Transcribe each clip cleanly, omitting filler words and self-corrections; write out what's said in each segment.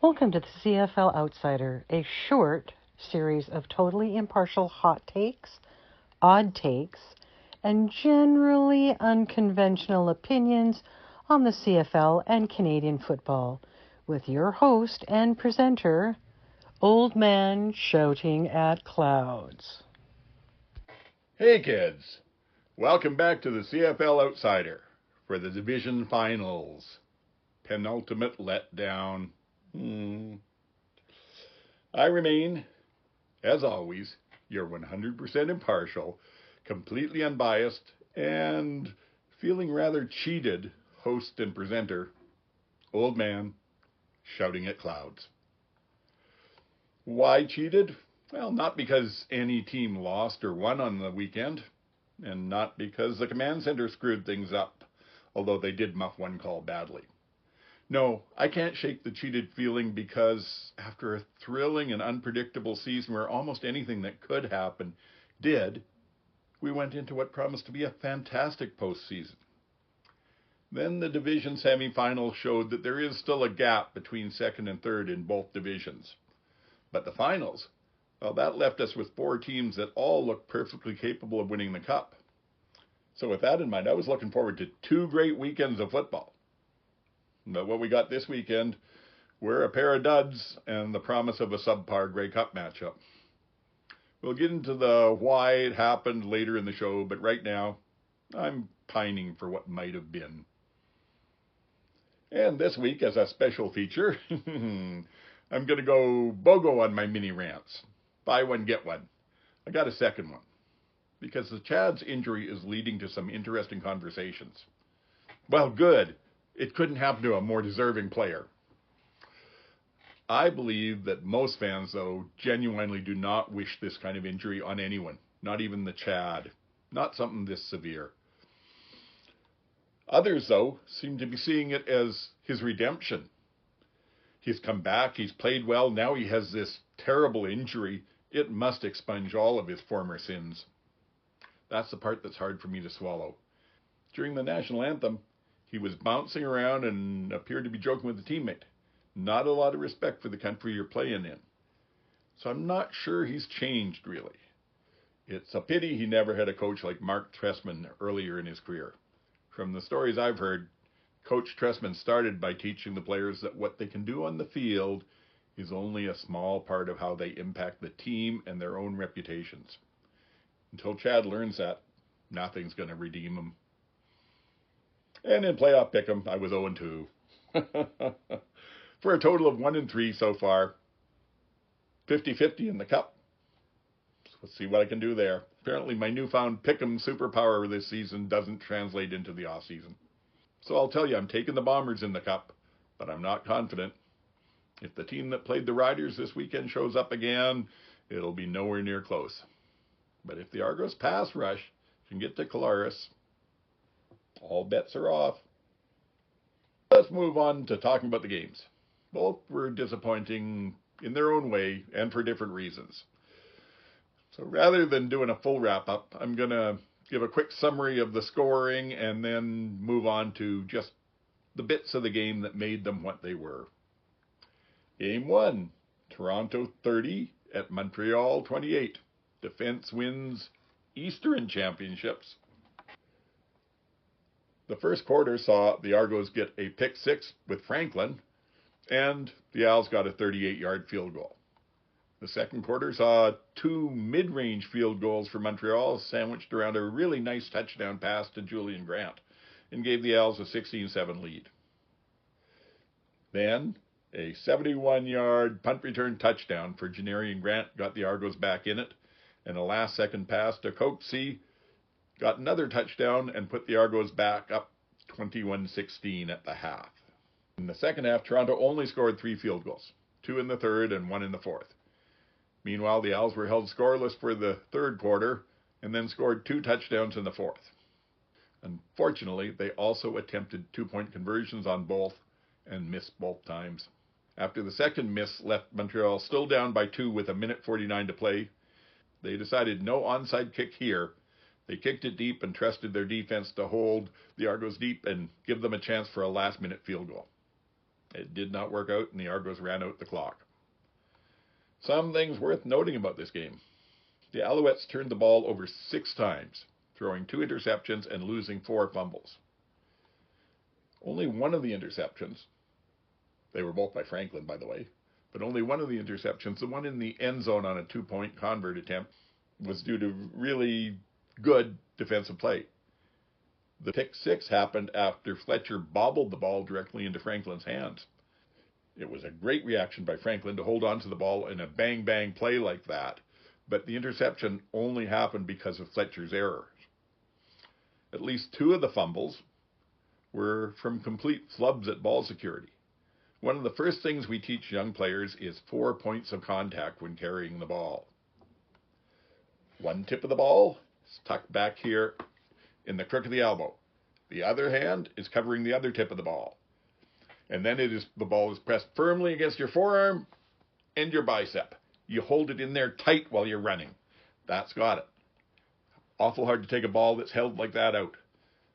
Welcome to the CFL Outsider, a short series of totally impartial hot takes, odd takes, and generally unconventional opinions on the CFL and Canadian football, with your host and presenter, Old Man Shouting at Clouds. Hey kids, welcome back to the CFL Outsider for the Division Finals. Penultimate letdown. I remain, as always, your 100% impartial, completely unbiased, and feeling rather cheated host and presenter, Old Man Shouting at Clouds. Why cheated? Well, not because any team lost or won on the weekend, and not because the command center screwed things up, although they did muff one call badly. No, I can't shake the cheated feeling because after a thrilling and unpredictable season where almost anything that could happen did, we went into what promised to be a fantastic postseason. Then the division semifinals showed that there is still a gap between second and third in both divisions. But the finals, well, that left us with four teams that all look perfectly capable of winning the cup. So with that in mind, I was looking forward to two great weekends of football. But what we got this weekend were a pair of duds and the promise of a subpar Grey Cup matchup. We'll get into the why it happened later in the show, but right now, I'm pining for what might have been. And this week, as a special feature, I'm going to go BOGO on my mini rants. Buy one, get one. I got a second one, because the Chad's injury is leading to some interesting conversations. Well, good. It couldn't happen to a more deserving player. I believe that most fans, though, genuinely do not wish this kind of injury on anyone, not even the Chad, not something this severe. Others, though, seem to be seeing it as his redemption. He's come back, he's played well, now he has this terrible injury. It must expunge all of his former sins. That's the part that's hard for me to swallow. During the national anthem, he was bouncing around and appeared to be joking with a teammate. Not a lot of respect for the country you're playing in. So I'm not sure he's changed, really. It's a pity he never had a coach like Mark Trestman earlier in his career. From the stories I've heard, Coach Trestman started by teaching the players that what they can do on the field is only a small part of how they impact the team and their own reputations. Until Chad learns that, nothing's going to redeem him. And in playoff pick'em, I was 0-2. For a total of 1-3 so far. 50-50 in the cup. So let's see what I can do there. Apparently my newfound pick'em superpower this season doesn't translate into the off season. So I'll tell you, I'm taking the Bombers in the cup, but I'm not confident. If the team that played the Riders this weekend shows up again, it'll be nowhere near close. But if the Argos pass rush can get to Colaris, all bets are off. Let's move on to talking about the games. Both were disappointing in their own way and for different reasons. So rather than doing a full wrap-up, I'm going to give a quick summary of the scoring and then move on to just the bits of the game that made them what they were. Game 1, Toronto 30 at Montreal 28. Defense wins Eastern Championships. The first quarter saw the Argos get a pick six with Franklin, and the Owls got a 38-yard field goal. The second quarter saw two mid-range field goals for Montreal sandwiched around a really nice touchdown pass to Julian Grant and gave the Owls a 16-7 lead. Then, a 71-yard punt return touchdown for Janarian Grant got the Argos back in it, and a last-second pass to Coxie got another touchdown and put the Argos back up 21-16 at the half. In the second half, Toronto only scored 3 field goals, 2 in the third and 1 in the fourth. Meanwhile, the Owls were held scoreless for the third quarter and then scored 2 touchdowns in the fourth. Unfortunately, they also attempted 2-point conversions on both and missed both times. After the second miss left Montreal still down by 2 with 1:49 to play, they decided no onside kick here. They kicked it deep and trusted their defense to hold the Argos deep and give them a chance for a last-minute field goal. It did not work out, and the Argos ran out the clock. Some things worth noting about this game. The Alouettes turned the ball over 6 times, throwing 2 interceptions and losing 4 fumbles. Only one of the interceptions, they were both by Franklin, by the way, but only one of the interceptions, the one in the end zone on a 2-point convert attempt, was due to really good defensive play. The pick 6 happened after Fletcher bobbled the ball directly into Franklin's hands. It was a great reaction by Franklin to hold on to the ball in a bang-bang play like that, but the interception only happened because of Fletcher's errors. At least 2 of the fumbles were from complete flubs at ball security. One of the first things we teach young players is 4 points of contact when carrying the ball. One tip of the ball is tucked back here in the crook of the elbow. The other hand is covering the other tip of the ball. And then the ball is pressed firmly against your forearm and your bicep. You hold it in there tight while you're running. That's got it. Awful hard to take a ball that's held like that out.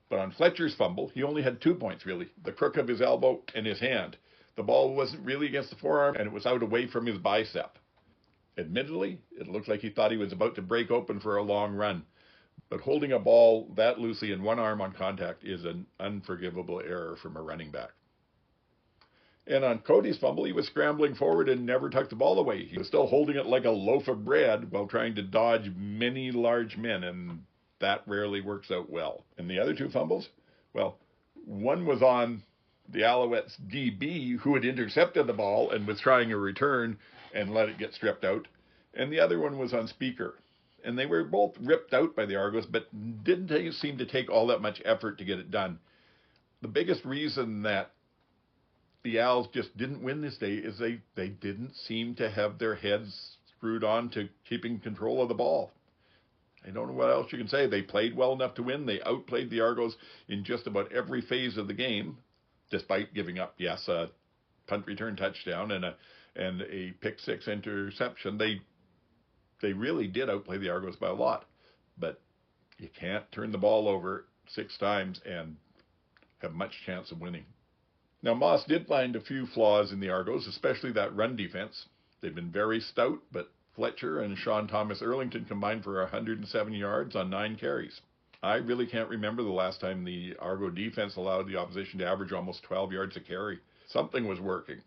But on Fletcher's fumble, he only had 2 points, really. The crook of his elbow and his hand. The ball wasn't really against the forearm, and it was out away from his bicep. Admittedly, it looked like he thought he was about to break open for a long run. But holding a ball that loosely in one arm on contact is an unforgivable error from a running back. And on Cody's fumble, he was scrambling forward and never tucked the ball away. He was still holding it like a loaf of bread while trying to dodge many large men, and that rarely works out well. And the other 2 fumbles? Well, one was on the Alouettes' DB, who had intercepted the ball and was trying a return and let it get stripped out. And the other one was on Speaker. And they were both ripped out by the Argos, but didn't seem to take all that much effort to get it done. The biggest reason that the Owls just didn't win this day is they didn't seem to have their heads screwed on to keeping control of the ball. I don't know what else you can say. They played well enough to win. They outplayed the Argos in just about every phase of the game, despite giving up, yes, a punt return touchdown and a pick 6 interception. They really did outplay the Argos by a lot. But you can't turn the ball over 6 times and have much chance of winning. Now, Moss did find a few flaws in the Argos, especially that run defense. They've been very stout, but Fletcher and Sean Thomas-Erlington combined for 107 yards on 9 carries. I really can't remember the last time the Argo defense allowed the opposition to average almost 12 yards a carry. Something was working,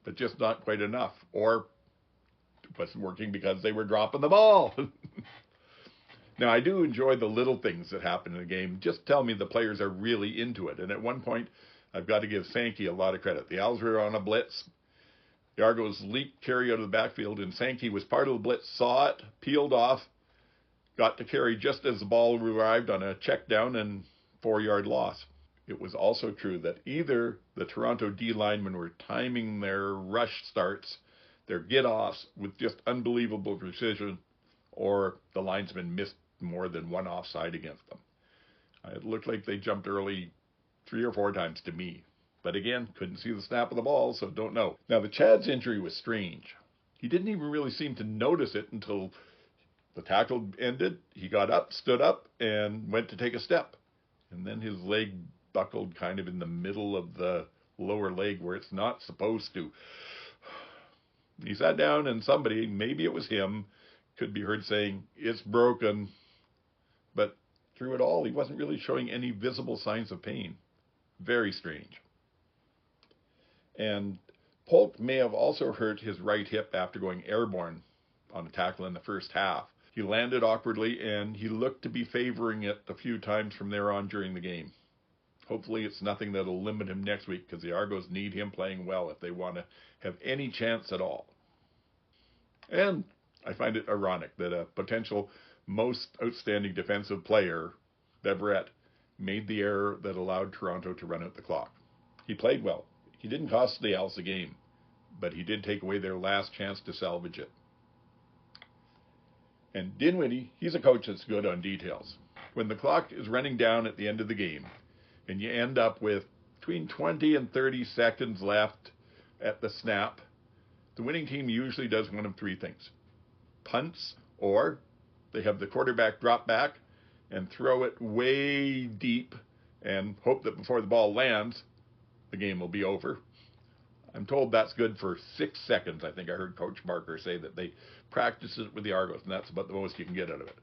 but just not quite enough. Or it wasn't working because they were dropping the ball. Now, I do enjoy the little things that happen in the game. Just tell me the players are really into it. And at one point, I've got to give Sankey a lot of credit. The Owls were on a blitz. The Argos leaked carry out of the backfield, and Sankey was part of the blitz, saw it, peeled off, got to carry just as the ball arrived on a check down and 4-yard loss. It was also true that either the Toronto D linemen were timing their rush starts, their get-offs with just unbelievable precision, or the linesmen missed more than one offside against them. It looked like they jumped early 3 or 4 times to me. But again, couldn't see the snap of the ball, so don't know. Now, the Chad's injury was strange. He didn't even really seem to notice it until the tackle ended. He got up, stood up, and went to take a step. And then his leg buckled kind of in the middle of the lower leg where it's not supposed to. He sat down, and somebody, maybe it was him, could be heard saying, "It's broken." But through it all, he wasn't really showing any visible signs of pain. Very strange. And Polk may have also hurt his right hip after going airborne on a tackle in the first half. He landed awkwardly, and he looked to be favoring it a few times from there on during the game. Hopefully it's nothing that'll limit him next week, because the Argos need him playing well if they want to have any chance at all. And I find it ironic that a potential most outstanding defensive player, Beverett, made the error that allowed Toronto to run out the clock. He played well. He didn't cost the Owls the game, but he did take away their last chance to salvage it. And Dinwiddie, he's a coach that's good on details. When the clock is running down at the end of the game, and you end up with between 20 and 30 seconds left at the snap, the winning team usually does one of 3 things. Punts, or they have the quarterback drop back and throw it way deep and hope that before the ball lands, the game will be over. I'm told that's good for 6 seconds. I think I heard Coach Barker say that they practice it with the Argos, and that's about the most you can get out of it.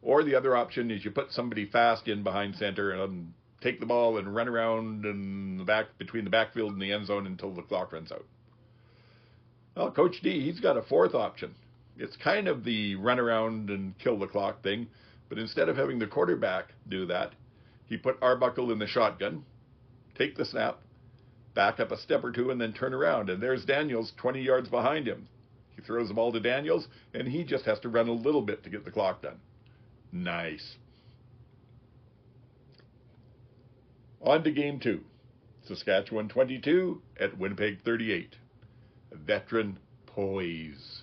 Or the other option is you put somebody fast in behind center and take the ball and run around in the back, between the backfield and the end zone until the clock runs out. Well, Coach D, he's got a fourth option. It's kind of the run around and kill the clock thing, but instead of having the quarterback do that, he put Arbuckle in the shotgun, take the snap, back up a step or two, and then turn around. And there's Daniels 20 yards behind him. He throws the ball to Daniels, and he just has to run a little bit to get the clock done. Nice. On to game 2. Saskatchewan 22 at Winnipeg 38. Veteran poise.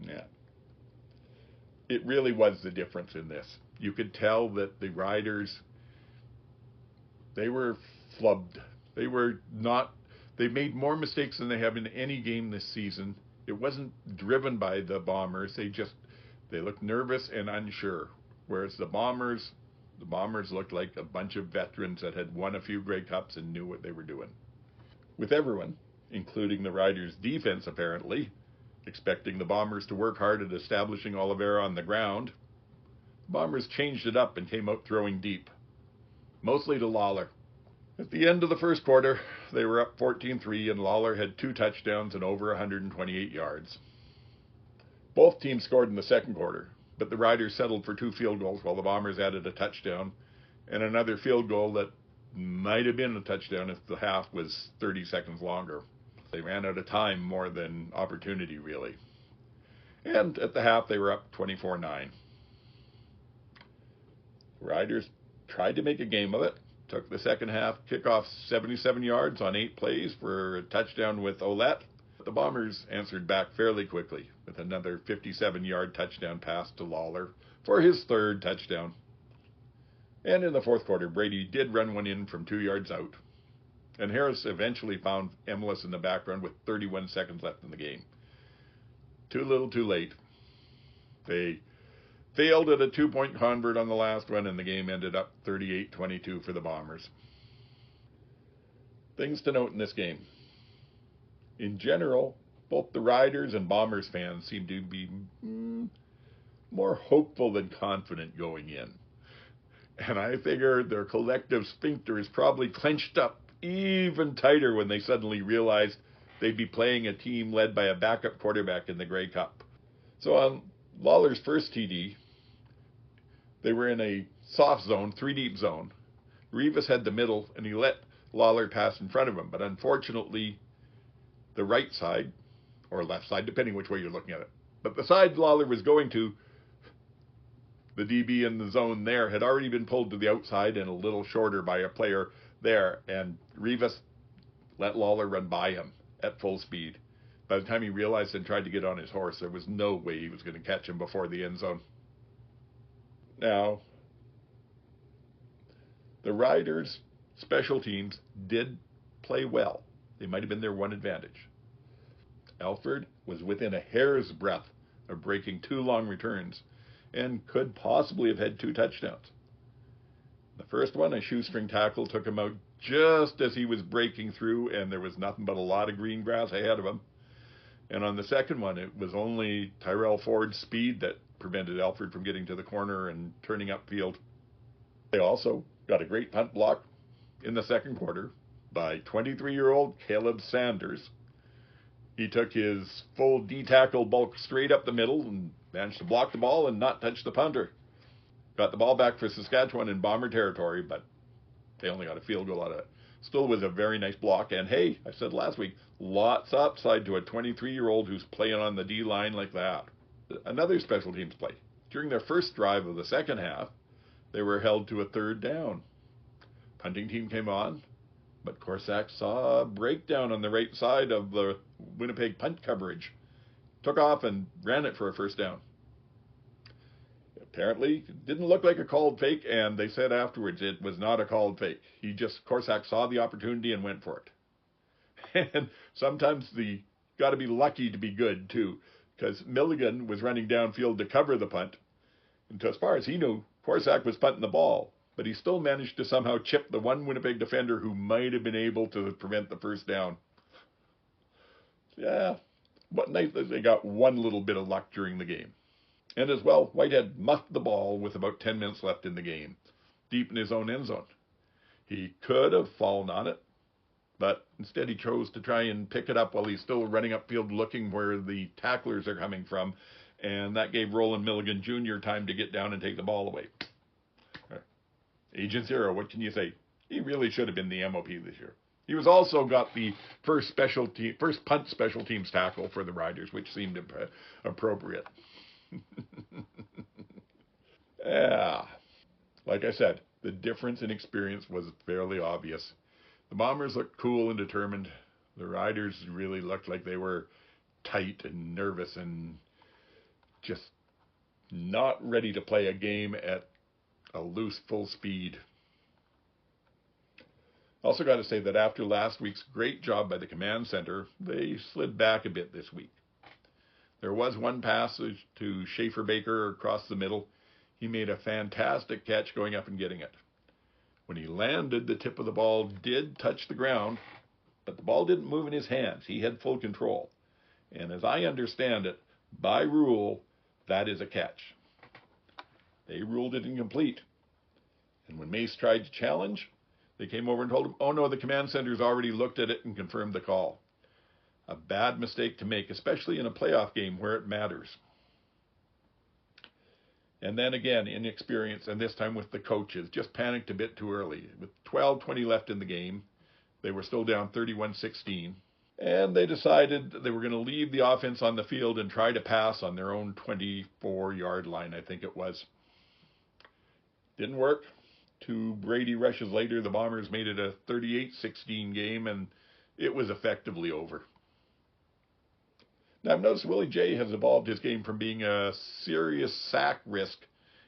Yeah. It really was the difference in this. You could tell that the Riders, they were flubbed. They made more mistakes than they have in any game this season. It wasn't driven by the Bombers. They looked nervous and unsure. Whereas the Bombers looked like a bunch of veterans that had won a few Grey Cups and knew what they were doing. With everyone, including the Riders' defense apparently, expecting the Bombers to work hard at establishing Oliveira on the ground, the Bombers changed it up and came out throwing deep, mostly to Lawler. At the end of the first quarter, they were up 14-3, and Lawler had 2 touchdowns and over 128 yards. Both teams scored in the second quarter, but the Riders settled for 2 field goals while the Bombers added a touchdown and another field goal that might have been a touchdown if the half was 30 seconds longer. They ran out of time more than opportunity, really. And at the half, they were up 24-9. The Riders tried to make a game of it. Took the second half kickoff 77 yards on 8 plays for a touchdown with Ouellette. The Bombers answered back fairly quickly with another 57-yard touchdown pass to Lawler for his 3rd touchdown. And in the fourth quarter, Brady did run one in from 2 yards out. And Harris eventually found Emilus in the background with 31 seconds left in the game. Too little, too late. They failed at a 2-point convert on the last one, and the game ended up 38-22 for the Bombers. Things to note in this game. In general, both the Riders and Bombers fans seem to be more hopeful than confident going in. And I figure their collective sphincter is probably clenched up even tighter when they suddenly realized they'd be playing a team led by a backup quarterback in the Grey Cup. So on Lawler's first TD, they were in a soft zone, 3-deep zone. Rivas had the middle, and he let Lawler pass in front of him. But unfortunately, the right side, or left side, depending which way you're looking at it, but the side Lawler was going to, the DB in the zone there had already been pulled to the outside and a little shorter by a player there, and Rivas let Lawler run by him at full speed. By the time he realized and tried to get on his horse, there was no way he was going to catch him before the end zone. Now, the Riders' special teams did play well. They might have been their one advantage. Alford was within a hair's breadth of breaking 2 long returns and could possibly have had 2 touchdowns. The first one, a shoestring tackle, took him out just as he was breaking through, and there was nothing but a lot of green grass ahead of him. And on the second one, it was only Tyrell Ford's speed that prevented Alford from getting to the corner and turning upfield. They also got a great punt block in the second quarter by 23-year-old Caleb Sanders. He took his full D-tackle bulk straight up the middle and managed to block the ball and not touch the punter. Got the ball back for Saskatchewan in Bomber territory, but they only got a field goal out of it. Still was a very nice block, and hey, I said last week, lots upside to a 23-year-old who's playing on the D-line like that. Another special teams play. During their first drive of the second half, they were held to a 3rd down. Punting team came on, but Corsac saw a breakdown on the right side of the Winnipeg punt coverage. Took off and ran it for a 1st down. Apparently, it didn't look like a called fake, and they said afterwards it was not a called fake. Corsac saw the opportunity and went for it. And sometimes got to be lucky to be good, too, because Milligan was running downfield to cover the punt. And as far as he knew, Corsac was punting the ball. but he still managed to somehow chip the one Winnipeg defender who might have been able to prevent the first down. Yeah, but nice that they got one little bit of luck during the game. And as well, Whitehead muffed the ball with about 10 minutes left in the game, deep in his own end zone. He could have fallen on it, but instead he chose to try and pick it up while he's still running upfield looking where the tacklers are coming from, and that gave Roland Milligan Jr. time to get down and take the ball away. Agent Zero, what can you say? He really should have been the MOP this year. He was also got the first punt special teams tackle for the Riders, which seemed appropriate. Yeah, like I said, the difference in experience was fairly obvious. The Bombers looked cool and determined. The Riders really looked like they were tight and nervous and just not ready to play a game at a loose full speed. Also got to say that after last week's great job by the command center, they slid back a bit this week. There was one pass to Schaefer Baker across the middle. He made a fantastic catch going up and getting it. When he landed, the tip of the ball did touch the ground, but the ball didn't move in his hands. He had full control. And as I understand it, by rule, that is a catch. They ruled it incomplete. And when Mace tried to challenge, they came over and told him, oh no, the command center's already looked at it and confirmed the call. A bad mistake to make, especially in a playoff game where it matters. And then again, inexperience, and this time with the coaches, just panicked a bit too early. With 12:20 left in the game, they were still down 31-16. And they decided they were going to leave the offense on the field and try to pass on their own 24-yard line, I think it was. Didn't work. 2 Brady rushes later, the Bombers made it a 38-16 game, and it was effectively over. Now, I've noticed Willie J has evolved his game from being a serious sack risk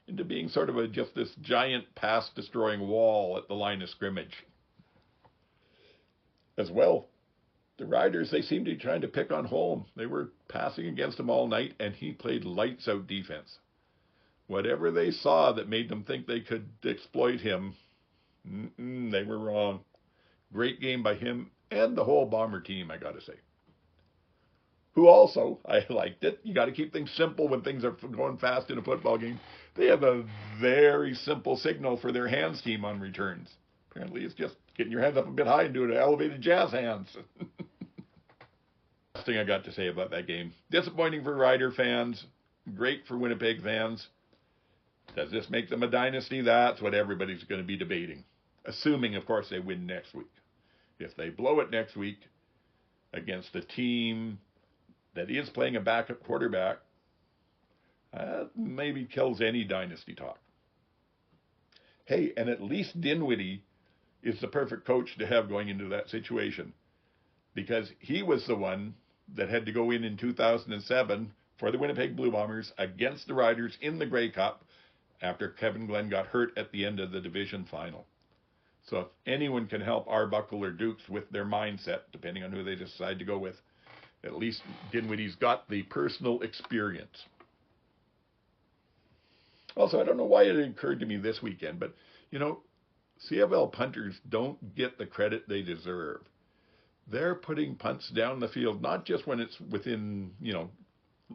into being sort of just this giant pass-destroying wall at the line of scrimmage. As well, the Riders, they seemed to be trying to pick on Holm. They were passing against him all night, and he played lights-out defense. Whatever they saw that made them think they could exploit him, they were wrong. Great game by him and the whole Bomber team, I got to say. Who also, I liked it. You got to keep things simple when things are going fast in a football game. They have a very simple signal for their hands team on returns. Apparently it's just getting your hands up a bit high and doing an elevated jazz hands. Last thing I got to say about that game. Disappointing for Rider fans. Great for Winnipeg fans. Does this make them a dynasty? That's what everybody's going to be debating. Assuming, of course, they win next week. If they blow it next week against a team that is playing a backup quarterback, maybe kills any dynasty talk. Hey, and at least Dinwiddie is the perfect coach to have going into that situation, because he was the one that had to go in 2007 for the Winnipeg Blue Bombers against the Riders in the Grey Cup after Kevin Glenn got hurt at the end of the division final. So if anyone can help Arbuckle or Dukes with their mindset, depending on who they decide to go with, at least Dinwiddie's got the personal experience. Also, I don't know why it occurred to me this weekend, but, CFL punters don't get the credit they deserve. They're putting punts down the field, not just when it's within,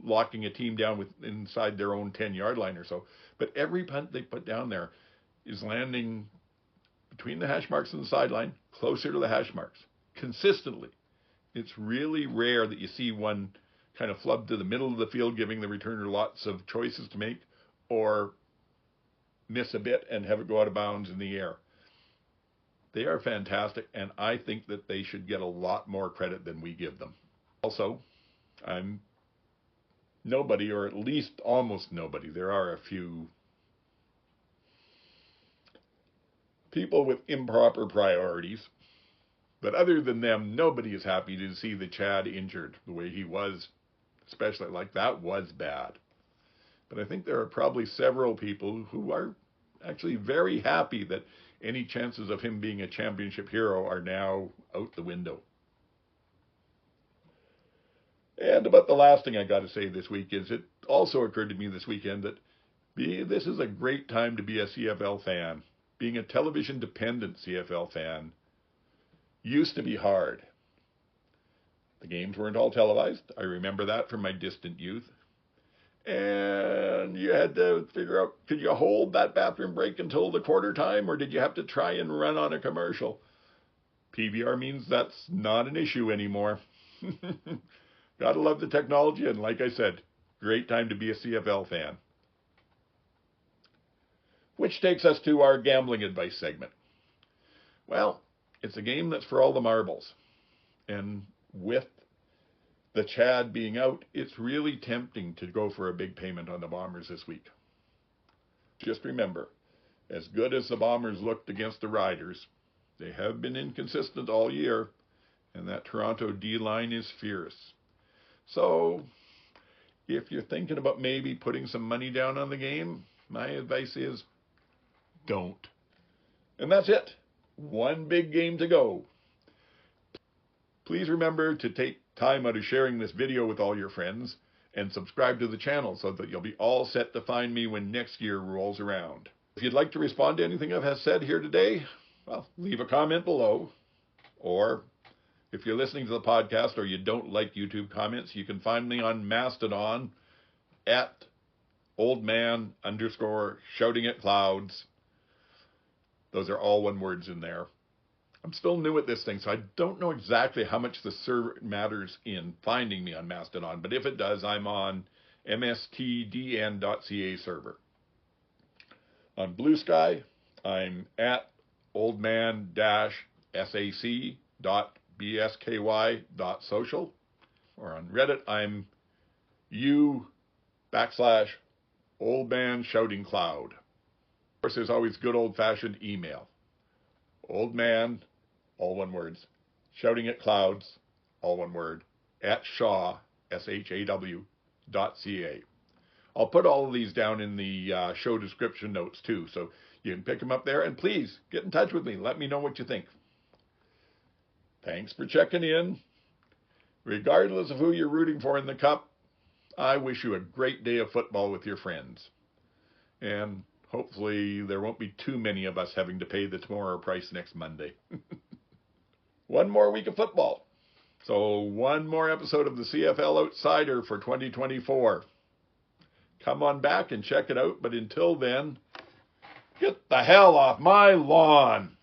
locking a team down inside their own 10-yard line or so, but every punt they put down there is landing between the hash marks and the sideline, closer to the hash marks, consistently. It's really rare that you see one kind of flub to the middle of the field, giving the returner lots of choices to make, or miss a bit and have it go out of bounds in the air. They are fantastic, and I think that they should get a lot more credit than we give them. Also, I'm nobody, or at least almost nobody. There are a few people with improper priorities. But other than them, nobody is happy to see the Chad injured the way he was, especially like that was bad. But I think there are probably several people who are actually very happy that any chances of him being a championship hero are now out the window. And about the last thing I got to say this week is it also occurred to me this weekend that this is a great time to be a CFL fan. being a television-dependent CFL fan used to be hard. The games weren't all televised. I remember that from my distant youth. And you had to figure out, could you hold that bathroom break until the quarter time, or did you have to try and run on a commercial? PVR means that's not an issue anymore. Gotta love the technology, and like I said, great time to be a CFL fan. Which takes us to our gambling advice segment. Well, it's a game that's for all the marbles. And with the Chad being out, it's really tempting to go for a big payment on the Bombers this week. Just remember, as good as the Bombers looked against the Riders, they have been inconsistent all year, and that Toronto D-line is fierce. So, if you're thinking about maybe putting some money down on the game, my advice is don't. And that's it. One big game to go. Please remember to take time out of sharing this video with all your friends and subscribe to the channel so that you'll be all set to find me when next year rolls around. If you'd like to respond to anything I've said here today, well, leave a comment below. Or if you're listening to the podcast or you don't like YouTube comments, you can find me on Mastodon at Oldman_shouting@clouds. Those are all one words in there. I'm still new at this thing, so I don't know exactly how much the server matters in finding me on Mastodon, but if it does, I'm on mstdn.ca server. On Blue Sky, I'm at oldman-sac.bsky.social. Or on Reddit, I'm u/oldmanshoutingcloud. Of course, there's always good old-fashioned email. Oldman, all one words, shouting@clouds, all one word, at shaw, SHAW.ca. I'll put all of these down in the show description notes too, so you can pick them up there. And please, get in touch with me. Let me know what you think. Thanks for checking in. Regardless of who you're rooting for in the Cup, I wish you a great day of football with your friends. And hopefully there won't be too many of us having to pay the tomorrow price next Monday. One more week of football. So one more episode of the CFL Outsider for 2024. Come on back and check it out. But until then, get the hell off my lawn.